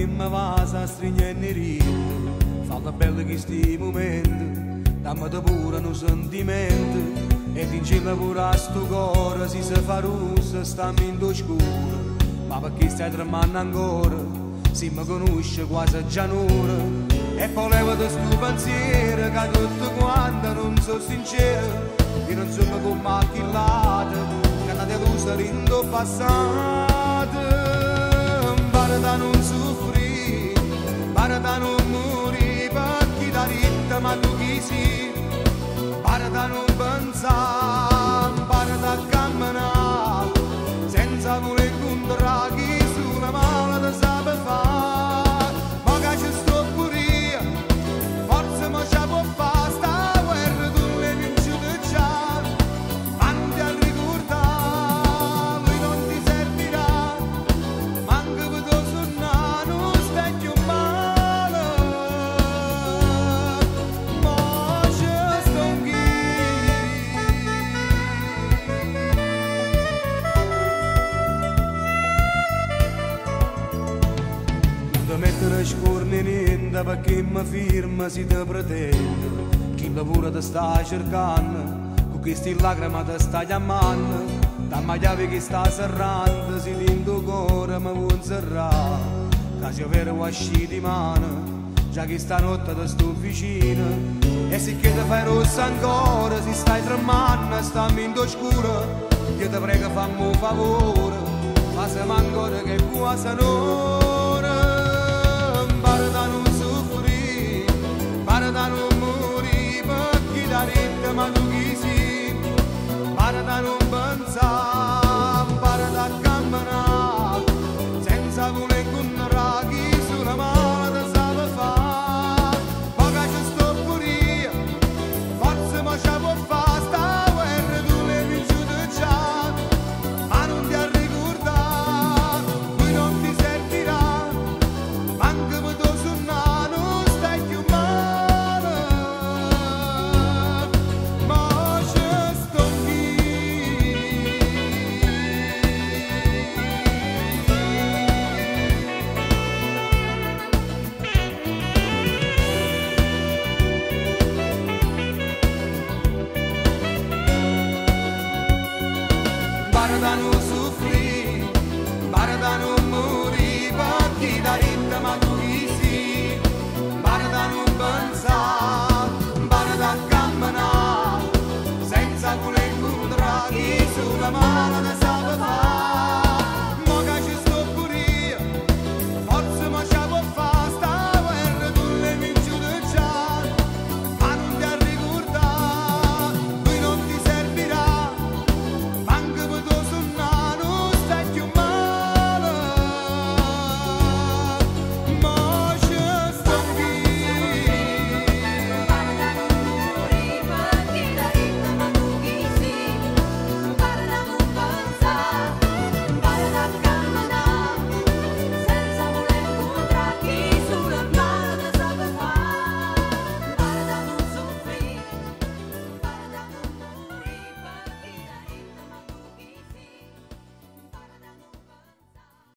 che mi va a stringere il ritmo, falla bella che sti momenti, dammi da pure un sentimento, ed in cielo pure a sto cuore si fa russa, stammi in oscuro, ma perché stai tremando ancora, si mi conosce quasi già un'ora, e poi levati sto pensiero che tutto quanto non so sincero, che non sono come macchillate, che andate luce rindo passato. Pare da non soffrire, pare da non morire, perché da ritta ma tu chi sei, pare da non pensare, pare da camminare, senza voler incontrare chi sulla mano da sape fare, ma che ci sto pure io, forse ma ci può fare, sta guerra tu le vincute già, manti a ricordare, lui non ti servirà, manca per tu suonare uno specchio male, ma ci sto qui. Non ti mettere scorne niente perché mi firma si ti pretende, chi lavora ti sta cercando, con queste lacrime ti sta chiamando, dammi chiave che sta serrando, si dentro cuore mi vuoi serrare, che ci vero uscire di mano, già che stanotte ti sto vicino, e se che ti fai rossa ancora, si stai tremando, stammi in oscuro, io ti prego fammi un favore, ma se ancora che quasi no.